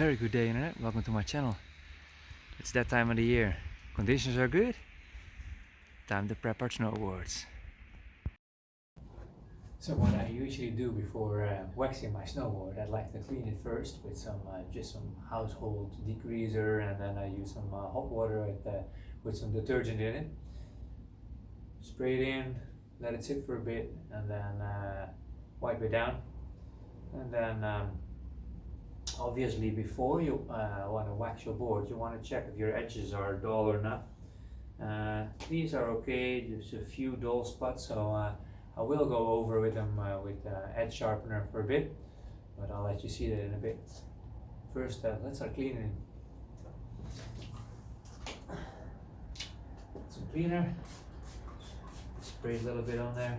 Very good day, internet. Welcome to my channel. It's that time of the year. Conditions are good. Time to prep our snowboards. So what I usually do before waxing my snowboard, I'd like to clean it first with some just some household degreaser, and then I use some hot water with some detergent in it. Spray it in, let it sit for a bit, and then wipe it down. And then obviously before you want to wax your board, you want to check if your edges are dull or not. These are okay, there's a few dull spots, so I will go over with them with edge sharpener for a bit, but I'll let you see that in a bit. First, let's start cleaning. Some cleaner, spray a little bit on there.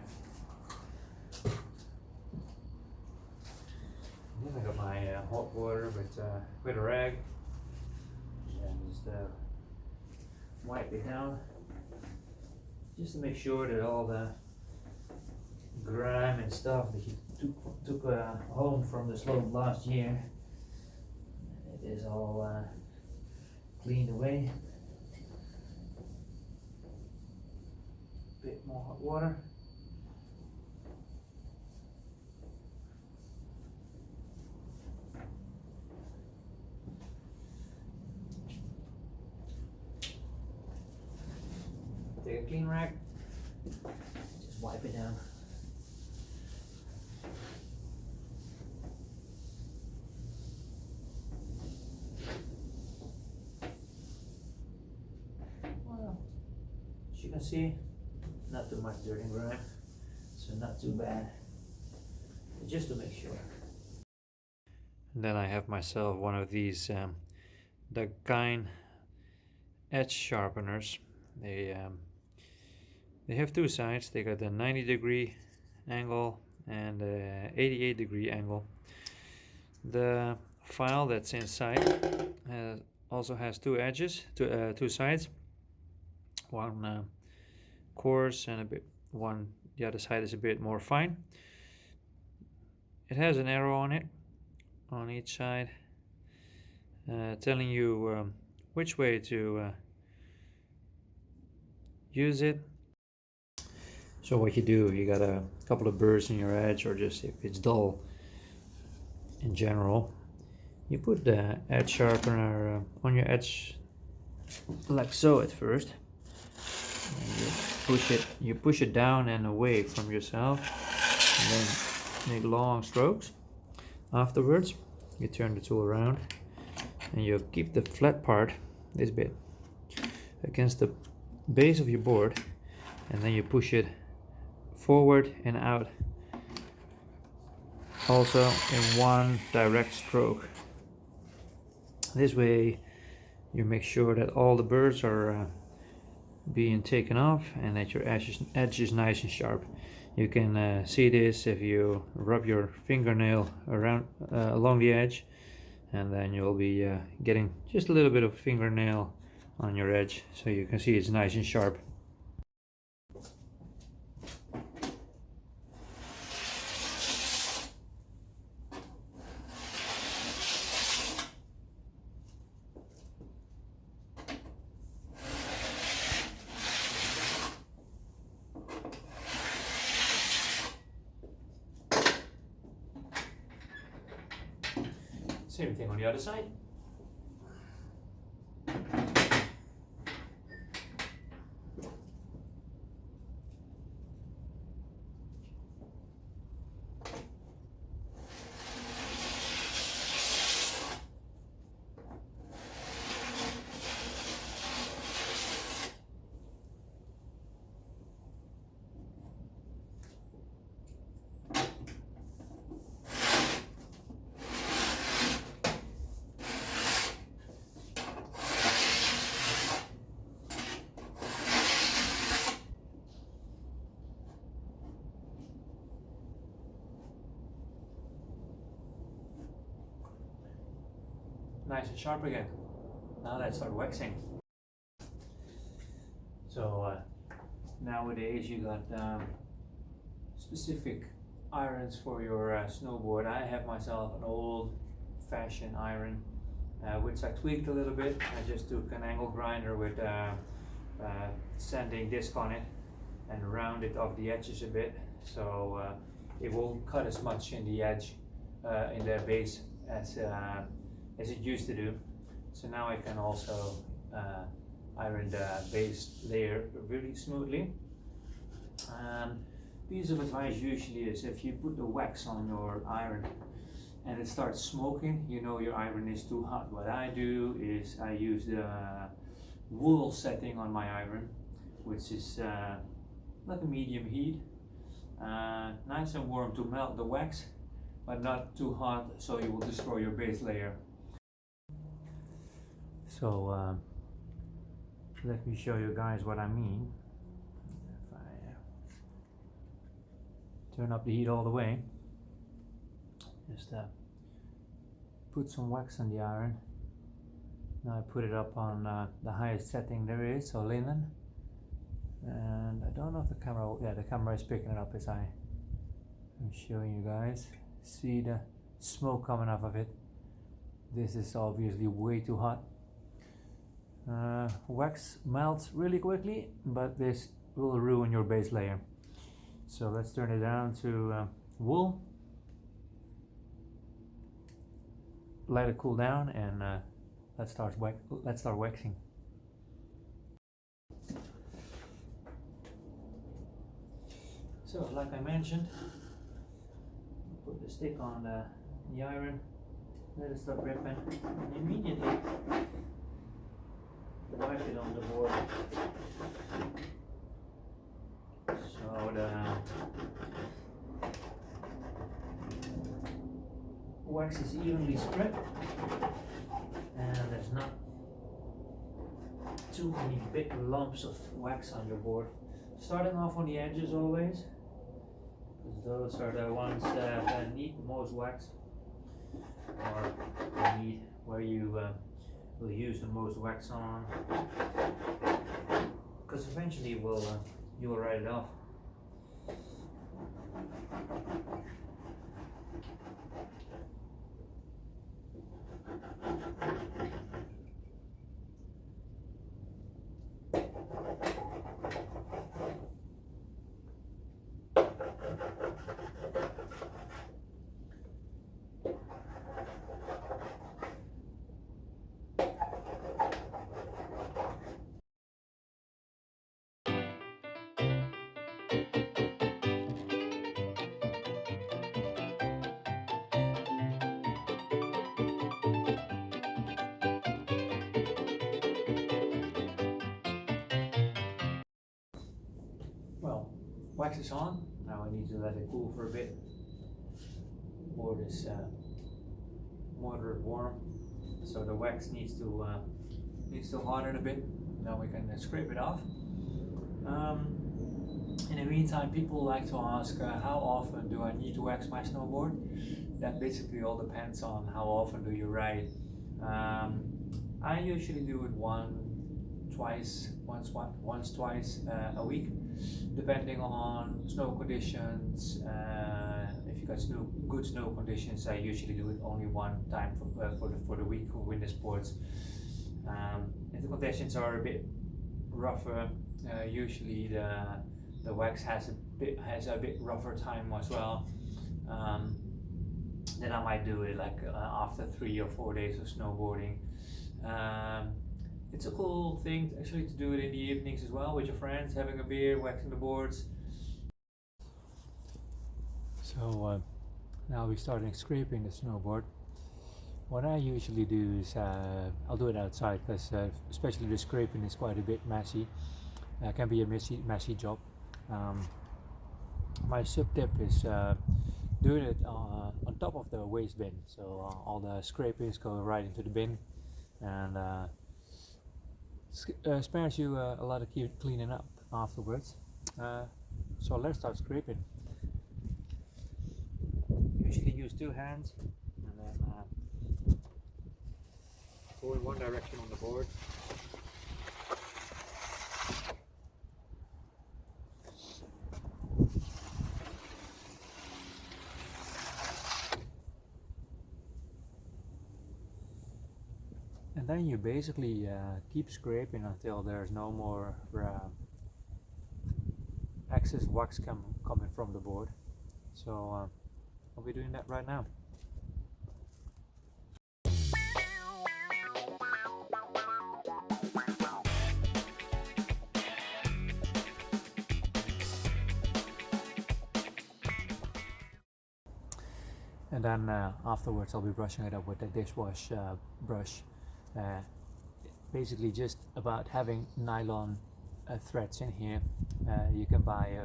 Then I got my hot water with a rag, and just wipe it down, just to make sure that all the grime and stuff that you took home from the slope last year, it is all cleaned away. Bit more hot water. Take a clean rag, just wipe it down. Well, as you can see, not too much dirt and grime, so not too bad, but just to make sure. And then I have myself one of these the kind edge sharpeners. They have two sides. They got a 90-degree angle and a 88-degree angle. The file that's inside also has two edges, two sides. One coarse and the other side is a bit more fine. It has an arrow on it, on each side, telling you which way to use it. So what you do, you got a couple of burrs in your edge, or just if it's dull in general, you put the edge sharpener on your edge like so at first, and you push it down and away from yourself, and then make long strokes. Afterwards you turn the tool around and you keep the flat part, this bit, against the base of your board, and then you push it forward and out, also in one direct stroke. This way you make sure that all the burrs are being taken off and that your edge is nice and sharp. You can see this if you rub your fingernail around along the edge, and then you'll be getting just a little bit of fingernail on your edge, so you can see it's nice and sharp. Same thing on the other side. Nice and sharp again. Now let's start waxing. So nowadays you got specific irons for your snowboard. I have myself an old-fashioned iron. which I tweaked a little bit. I just took an angle grinder with sanding disc on it and rounded off the edges a bit, so it won't cut as much in the edge, in the base as it used to do. So now I can also iron the base layer really smoothly. Piece of advice usually is if you put the wax on your iron and it starts smoking, you know your iron is too hot. What I do is I use the wool setting on my iron, which is like a medium heat, nice and warm to melt the wax, but not too hot so you will destroy your base layer. So let me show you guys what I mean. If I turn up the heat all the way, just put some wax on the iron. Now I put it up on the highest setting there is, so linen. And I don't know if the camera, yeah, the camera is picking it up as I'm showing you guys. See the smoke coming off of it. This is obviously way too hot. Wax melts really quickly, but this will ruin your base layer. So let's turn it down to wool. Let it cool down, and let's start waxing. So, like I mentioned, put the stick on the iron, let it start ripping, and immediately wipe it on the board. So the wax is evenly spread and there's not too many big lumps of wax on your board. Starting off on the edges always, because those are the ones that need the most wax, or need where you will use the most wax on, because eventually you will write it off. Well, wax is on. Now I need to let it cool for a bit. Board is moderate warm, so the wax needs to harden a bit. Now we can scrape it off. In the meantime, people like to ask how often do I need to wax my snowboard? That basically all depends on how often do you ride. I usually do it once, twice a week, depending on snow conditions. If you got good snow conditions, I usually do it only one time for the week of winter sports. If the conditions are a bit rougher, usually the wax has a bit rougher time as well. Then I might do it like after 3 or 4 days of snowboarding. It's a cool thing actually to do it in the evenings as well with your friends, having a beer, waxing the boards. So now we're starting scraping the snowboard. What I usually do is I'll do it outside, because especially the scraping is quite a bit messy. It can be a messy job. My sub tip is doing it on top of the waste bin, so all the scrapings go right into the bin, and spares you a lot of cleaning up afterwards. So let's start scraping. Usually use 2 hands and then go in one direction on the board. And then you basically keep scraping until there's no more excess wax coming from the board. So I'll be doing that right now. And then afterwards I'll be brushing it up with the dishwash brush. Basically just about having nylon threads in here. You can buy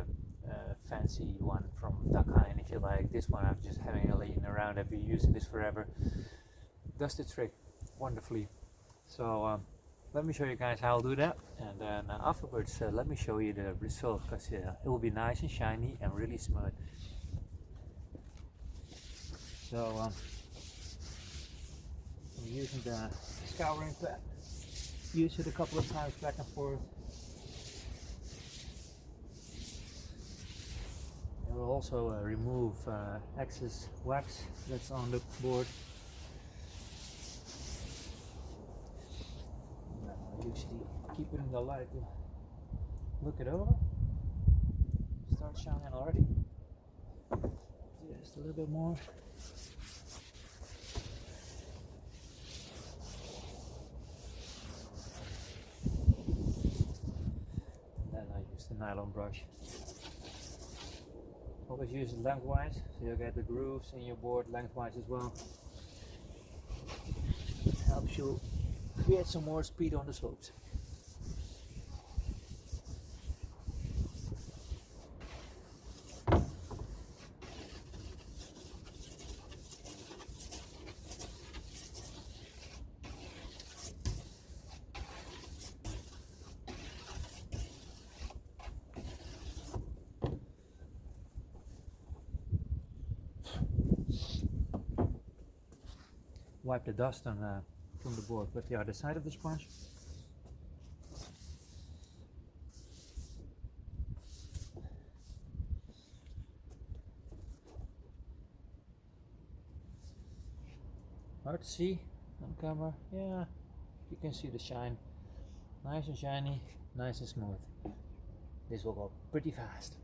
a fancy one from Dakine if you like. This one I'm just having it laying around. I've been using this forever. Does the trick wonderfully. So let me show you guys how I'll do that, and then afterwards let me show you the result, because it will be nice and shiny and really smooth. So I'm using the scouring pad. Use it a couple of times back and forth. It will also remove excess wax that's on the board. I usually keep it in the light to look it over. Start shining already. Just a little bit more. The nylon brush. Always use it lengthwise, so you'll get the grooves in your board lengthwise as well. It helps you create some more speed on the slopes. Wipe the dust on, from the board with the other side of the sponge. Hard to see on camera. Yeah, you can see the shine. Nice and shiny, nice and smooth. This will go pretty fast.